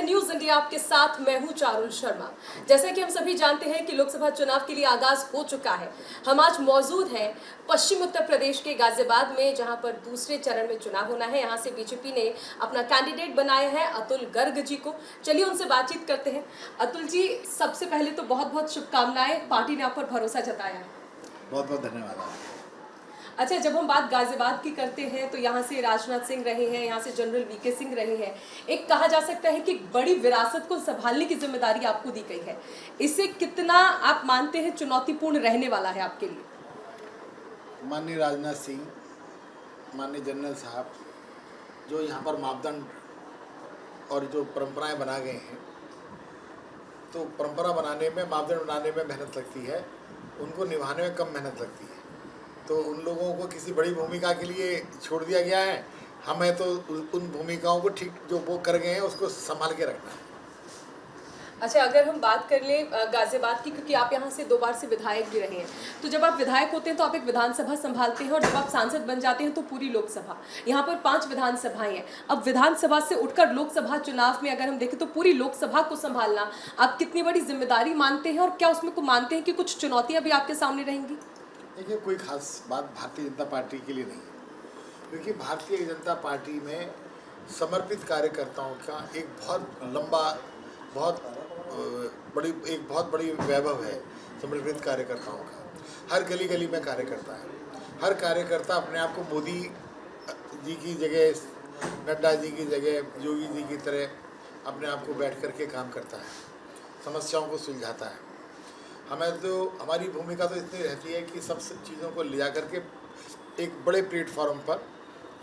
News India आपके साथ मैं हूं चारुल शर्मा। जैसा कि हम सभी जानते हैं कि लोकसभा चुनाव के लिए आगाज हो चुका है। हम आज मौजूद हैं पश्चिम उत्तर प्रदेश के गाजियाबाद में, जहां पर दूसरे चरण में चुनाव होना है। यहां से बीजेपी ने अपना कैंडिडेट बनाया है अतुल गर्ग जी को। चलिए उनसे बातचीत करते हैं। अतुल जी, सबसे पहले तो बहुत बहुत शुभकामनाएं, पार्टी ने आप पर भरोसा जताया है। बहुत बहुत धन्यवाद। अच्छा, जब हम बात गाजियाबाद की करते हैं तो यहाँ से राजनाथ सिंह रहे हैं, यहाँ से जनरल वीके सिंह रहे हैं। एक कहा जा सकता है कि बड़ी विरासत को संभालने की जिम्मेदारी आपको दी गई है। इसे कितना आप मानते हैं चुनौतीपूर्ण रहने वाला है आपके लिए? माननीय राजनाथ सिंह, माननीय जनरल साहब, जो यहाँ पर मापदंड और जो परंपराएं बना गए हैं, तो परंपरा बनाने में, मापदंड बनाने में मेहनत लगती है, उनको निभाने में कम मेहनत लगती है। तो उन लोगों को किसी बड़ी भूमिका के लिए छोड़ दिया गया है। हमें तो उन भूमिकाओं को ठीक जो वो कर गए हैं उसको संभाल के रखना है। अच्छा, अगर हम बात कर लें गाजियाबाद की, क्योंकि आप यहाँ से 2 बार से विधायक भी रहे हैं, तो जब आप विधायक होते हैं तो आप एक विधानसभा संभालते हैं, और जब आप सांसद बन जाते हैं तो पूरी लोकसभा। यहाँ पर 5 विधानसभाएं हैं। अब विधानसभा से उठकर लोकसभा चुनाव में अगर हम देखें तो पूरी लोकसभा को संभालना आप कितनी बड़ी जिम्मेदारी मानते हैं, और क्या उसमें को मानते हैं कि कुछ चुनौतियाँ भी आपके सामने रहेंगी? देखिए, कोई खास बात भारतीय जनता पार्टी के लिए नहीं है, क्योंकि भारतीय जनता पार्टी में समर्पित कार्यकर्ताओं का एक बहुत लंबा, बहुत बड़ी वैभव है। समर्पित कार्यकर्ताओं का हर गली गली में कार्यकर्ता है। हर कार्यकर्ता अपने आप को मोदी जी की जगह, नड्डा जी की जगह, योगी जी की तरह अपने आप को बैठ करके काम करता है, समस्याओं को सुलझाता है। हमें तो, हमारी भूमिका तो इतनी रहती है कि सब चीज़ों को ले जा करके एक बड़े प्लेटफॉर्म पर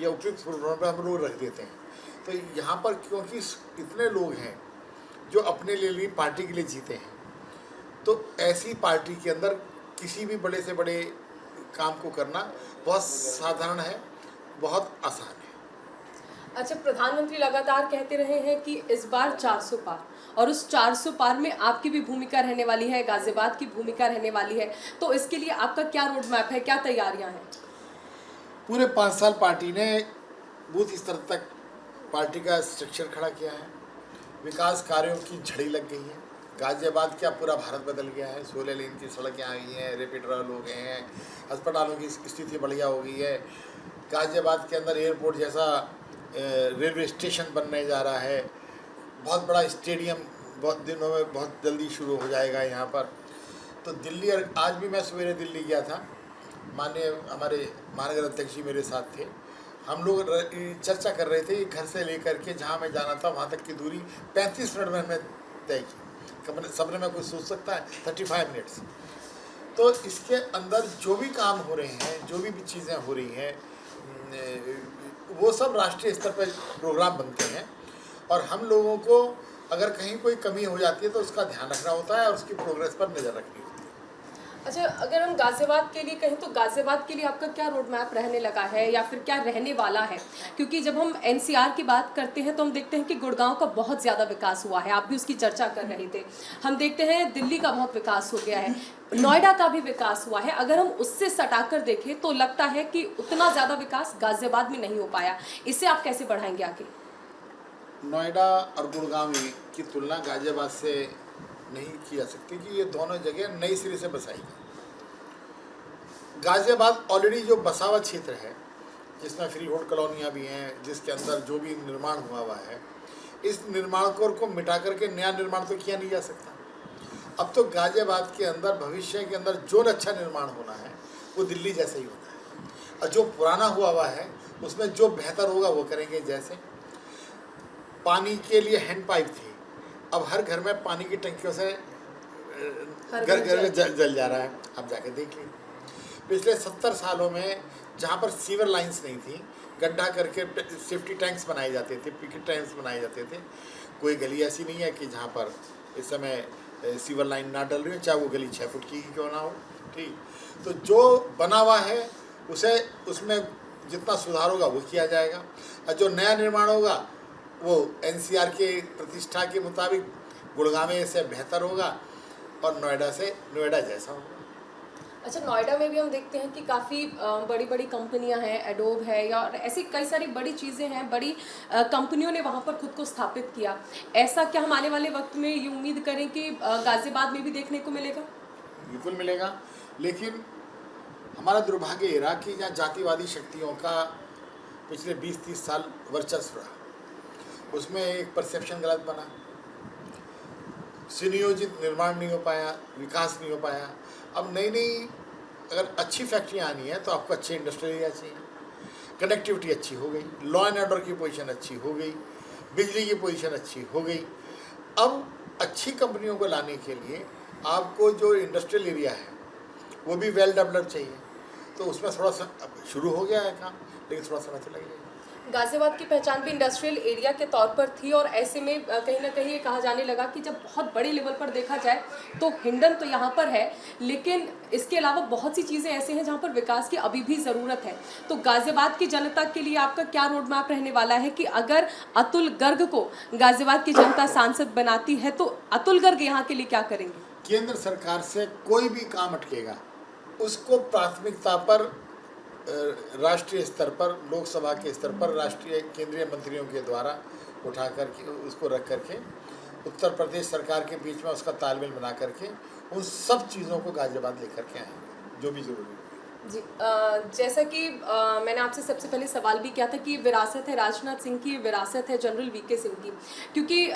या उपयुक्त प्लेटफॉर्म पर हम लोग रख देते हैं। तो यहाँ पर क्योंकि इतने लोग हैं जो अपने लिए पार्टी के लिए जीते हैं, तो ऐसी पार्टी के अंदर किसी भी बड़े से बड़े काम को करना बहुत साधारण है, बहुत आसान है। अच्छा, प्रधानमंत्री लगातार कहते रहे हैं कि इस बार 400 पार, और उस 400 पार में आपकी भी भूमिका रहने वाली है, गाजियाबाद की भूमिका रहने वाली है। तो इसके लिए आपका क्या रोड मैप है, क्या तैयारियां हैं? पूरे 5 साल पार्टी ने बूथ स्तर तक पार्टी का स्ट्रक्चर खड़ा किया है। विकास कार्यों की झड़ी लग गई है। गाजियाबाद क्या, पूरा भारत बदल गया है। 16 लेन की सड़कें आ गई हैं, रैपिड रोड हो गए हैं, अस्पतालों की स्थिति बढ़िया हो गई है। गाजियाबाद के अंदर एयरपोर्ट जैसा रेलवे स्टेशन बनने जा रहा है। बहुत बड़ा स्टेडियम बहुत दिनों में बहुत जल्दी शुरू हो जाएगा यहाँ पर। तो दिल्ली, आज भी मैं सवेरे दिल्ली गया था, माननीय हमारे महानगर अध्यक्ष जी मेरे साथ थे। हम लोग चर्चा कर रहे थे कि घर से लेकर के जहाँ मैं जाना था वहाँ तक की दूरी 35 मिनट में हमने तय की। सपने में कोई सोच सकता है 35 मिनट्स। तो इसके अंदर जो भी काम हो रहे हैं, जो भी चीज़ें हो रही हैं, वो सब राष्ट्रीय स्तर पर प्रोग्राम बनते हैं, और हम लोगों को अगर कहीं कोई कमी हो जाती है तो उसका ध्यान रखना होता है और उसकी प्रोग्रेस पर नज़र रखनी होती है। अच्छा, अगर हम गाजियाबाद के लिए कहें तो गाजियाबाद के लिए आपका क्या रोड मैप रहने लगा है, या फिर क्या रहने वाला है? क्योंकि जब हम एनसीआर की बात करते हैं तो हम देखते हैं कि गुड़गांव का बहुत ज़्यादा विकास हुआ है, आप भी उसकी चर्चा कर रहे थे। हम देखते हैं दिल्ली का बहुत विकास हो गया है, नोएडा का भी विकास हुआ है। अगर हम उससे सटाकर देखें तो लगता है कि उतना ज़्यादा विकास गाजियाबाद में नहीं हो पाया। इसे आप कैसे बढ़ाएंगे आगे? नोएडा और गुड़गांव की तुलना गाजियाबाद से नहीं की जा सकती कि ये दोनों जगह नई सिरे से बसाई गई। गाजियाबाद ऑलरेडी जो बसा हुआ क्षेत्र है, जिसमें फ्री होल्ड कॉलोनियाँ भी हैं, जिसके अंदर जो भी निर्माण हुआ है, इस निर्माण को मिटा करके नया निर्माण तो किया नहीं जा सकता। अब तो गाजियाबाद के अंदर भविष्य के अंदर जो अच्छा निर्माण होना है वो दिल्ली जैसे ही होना है, और जो पुराना हुआ है उसमें जो बेहतर होगा वो करेंगे। जैसे पानी के लिए हैंड पाइप थी, अब हर घर में पानी की टंकियों से घर घर में जल जा रहा है। आप जाके देख लीजिए, पिछले 70 सालों में जहाँ पर सीवर लाइंस नहीं थी, गड्ढा करके सेफ्टी टैंक्स बनाए जाते थे, पिकेट टैंक्स बनाए जाते थे। कोई गली ऐसी नहीं है कि जहाँ पर इस समय सीवर लाइन ना डल रही हो, चाहे वो गली 6 फुट की क्यों ना हो। ठीक, तो जो बना हुआ है उसमें जितना सुधार होगा वो किया जाएगा, और जो नया निर्माण होगा वो एनसीआर के प्रतिष्ठा के मुताबिक गुड़गांव से बेहतर होगा और नोएडा से नोएडा जैसा होगा। अच्छा, नोएडा में भी हम देखते हैं कि काफ़ी बड़ी बड़ी कंपनियां हैं, एडोब है या ऐसी कई सारी बड़ी चीज़ें हैं, बड़ी कंपनियों ने वहां पर खुद को स्थापित किया। ऐसा क्या हम आने वाले वक्त में ये उम्मीद करें कि गाजियाबाद में भी देखने को मिलेगा? बिल्कुल मिलेगा, लेकिन हमारा दुर्भाग्य ये रहा कि जहाँ जातिवादी शक्तियों का पिछले 20-30 साल वर्चस्व रहा, उसमें एक परसेप्शन गलत बना, सुनियोजित निर्माण नहीं हो पाया, विकास नहीं हो पाया। अब नई नई अगर अच्छी फैक्ट्रियाँ आनी है तो आपको अच्छे इंडस्ट्रियल एरिया चाहिए, कनेक्टिविटी अच्छी हो गई, लॉ एंड ऑर्डर की पोजीशन अच्छी हो गई, बिजली की पोजीशन अच्छी हो गई। अब अच्छी कंपनियों को लाने के लिए आपको जो इंडस्ट्रियल एरिया है वो भी वेल डेवलप चाहिए, तो उसमें थोड़ा सा अब शुरू हो गया है काम, लेकिन थोड़ा समय तो लगेगा। गाजियाबाद की पहचान भी इंडस्ट्रियल एरिया के तौर पर थी और ऐसे में कहीं ना कहीं ये कहा जाने लगा कि जब बहुत बड़े लेवल पर देखा जाए तो हिंडन तो यहाँ पर है, लेकिन इसके अलावा बहुत सी चीज़ें ऐसे हैं जहाँ पर विकास की अभी भी ज़रूरत है। तो गाजियाबाद की जनता के लिए आपका क्या रोड मैप रहने वाला है कि अगर अतुल गर्ग को गाजियाबाद की जनता सांसद बनाती है तो अतुल गर्ग यहाँ के लिए क्या करेंगे? केंद्र सरकार से कोई भी काम अटकेगा उसको प्राथमिकता पर राष्ट्रीय स्तर पर, लोकसभा के स्तर पर राष्ट्रीय केंद्रीय मंत्रियों के द्वारा उठा करके उसको रख करके उत्तर प्रदेश सरकार के बीच में उसका तालमेल बना करके उन सब चीज़ों को गाजियाबाद लेकर के आएंगे जो भी जरूरी है। जी, जैसा कि मैंने आपसे सबसे पहले सवाल भी किया था कि ये विरासत है राजनाथ सिंह की, ये विरासत है जनरल वीके सिंह की, क्योंकि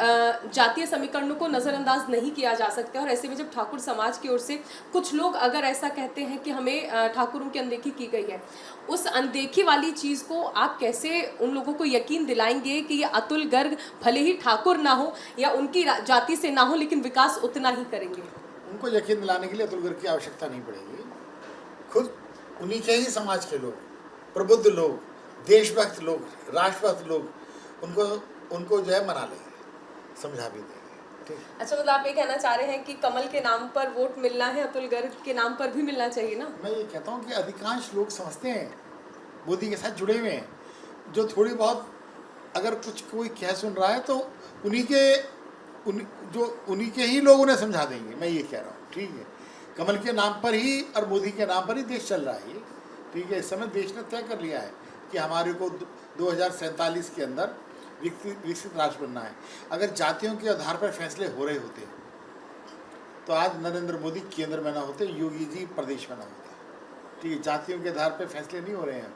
जातीय समीकरणों को नज़रअंदाज नहीं किया जा सकता। और ऐसे में जब ठाकुर समाज की ओर से कुछ लोग अगर ऐसा कहते हैं कि हमें ठाकुरों की अनदेखी की गई है, उस अनदेखी वाली चीज़ को आप कैसे उन लोगों को यकीन दिलाएंगे कि ये अतुल गर्ग भले ही ठाकुर ना हो या उनकी जाति से ना हो, लेकिन विकास उतना ही करेंगे? उनको यकीन दिलाने के लिए अतुल गर्ग की आवश्यकता नहीं पड़ेगी, खुद उन्हीं के ही समाज के लोग, प्रबुद्ध लोग, देशभक्त लोग, राष्ट्रभक्त लोग उनको जो है मना लेंगे, समझा भी देंगे। ठीक। अच्छा, मतलब आप ये कहना चाह रहे हैं कि कमल के नाम पर वोट मिलना है, अतुल गर्ग के नाम पर भी मिलना चाहिए ना? मैं ये कहता हूँ कि अधिकांश लोग समझते हैं, मोदी के साथ जुड़े हुए हैं, जो थोड़ी बहुत अगर कुछ कोई कह सुन रहा है तो उन्हीं के ही लोग उन्हें समझा देंगे। मैं ये कह रहा हूँ, ठीक है, कमल के नाम पर ही और मोदी के नाम पर ही देश चल रहा है ये, ठीक है। इस समय देश ने तय कर लिया है कि हमारे को 2047 के अंदर विकसित राष्ट्र बनना है। अगर जातियों के आधार पर फैसले हो रहे होते तो आज नरेंद्र मोदी केंद्र में ना होते, योगी जी प्रदेश में ना होते, ठीक है। जातियों के आधार पर फैसले नहीं हो रहे हैं,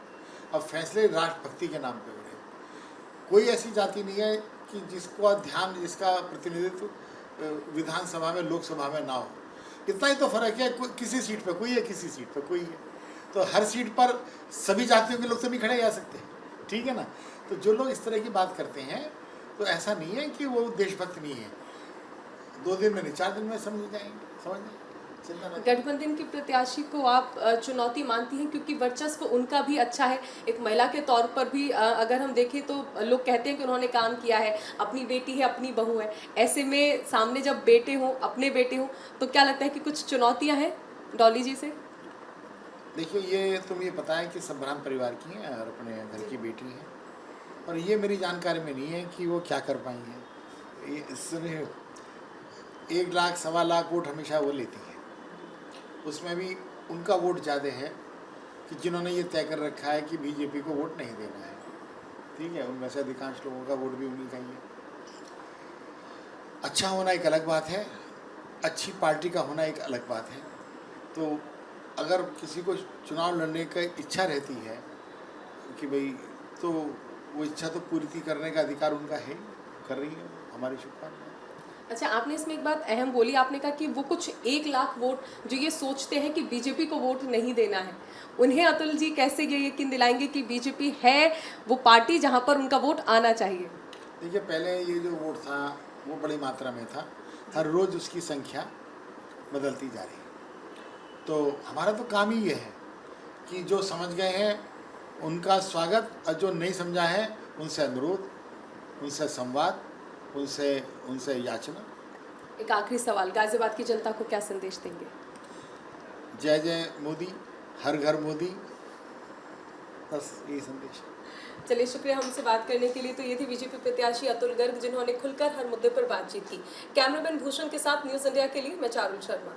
अब फैसले राष्ट्रभक्ति के नाम पर हो रहे हैं। कोई ऐसी जाति नहीं है कि जिसका प्रतिनिधित्व विधानसभा में, लोकसभा में ना हो। इतना ही तो फर्क है, किसी सीट पर कोई है, किसी सीट पर कोई है, तो हर सीट पर सभी जातियों के लोग तो नहीं खड़े जा सकते, ठीक है ना। तो जो लोग इस तरह की बात करते हैं तो ऐसा नहीं है कि वो देशभक्त नहीं है, 2 दिन में नहीं 4 दिन में समझ जाएंगे, चिंता नहीं। गठबंधन की प्रत्याशी को आप चुनौती मानती हैं, क्योंकि वर्चस्व उनका भी अच्छा है, एक महिला के तौर पर भी अगर हम देखें तो लोग कहते हैं कि उन्होंने काम किया है, अपनी बेटी है, अपनी बहू है, ऐसे में सामने जब बेटे हों, अपने बेटे हों, तो क्या लगता है कि कुछ चुनौतियां हैं डॉली जी से? देखिए, ये ये पता है कि सब ब्राह्मण परिवार की हैं और अपने घर की बेटी है, और ये मेरी जानकारी में नहीं है कि वो क्या कर पाई हैं। ये इसमें 1 लाख 1.25 लाख वोट हमेशा वो लेती है, उसमें भी उनका वोट ज़्यादा है कि जिन्होंने ये तय कर रखा है कि बीजेपी को वोट नहीं देना है, ठीक है। उनमें से अधिकांश लोगों का वोट भी उन्हीं का ही है। अच्छा होना एक अलग बात है, अच्छी पार्टी का होना एक अलग बात है। तो अगर किसी को चुनाव लड़ने की इच्छा रहती है कि भाई, तो वो इच्छा तो पूर्ति करने का अधिकार उनका है, कर रही है, हमारी शुभकामनाएं। अच्छा, आपने इसमें एक बात अहम बोली, आपने कहा कि वो कुछ 1 लाख वोट जो ये सोचते हैं कि बीजेपी को वोट नहीं देना है, उन्हें अतुल जी कैसे ये यकीन दिलाएंगे कि बीजेपी है वो पार्टी जहां पर उनका वोट आना चाहिए? देखिए, पहले ये जो वोट था वो बड़ी मात्रा में था, हर रोज़ उसकी संख्या बदलती जा रही है। तो हमारा तो काम ही ये है कि जो समझ गए हैं उनका स्वागत, और जो नहीं समझा है उनसे अनुरोध, उनसे संवाद, उनसे याचना। एक आखिरी सवाल, गाजियाबाद की जनता को क्या संदेश देंगे? जय जय मोदी, हर घर मोदी, बस यही संदेश। चलिए, शुक्रिया हमसे बात करने के लिए। तो ये थी बीजेपी प्रत्याशी अतुल गर्ग, जिन्होंने खुलकर हर मुद्दे पर बातचीत की। कैमरामैन भूषण के साथ न्यूज़ इंडिया के लिए मैं चारुल शर्मा।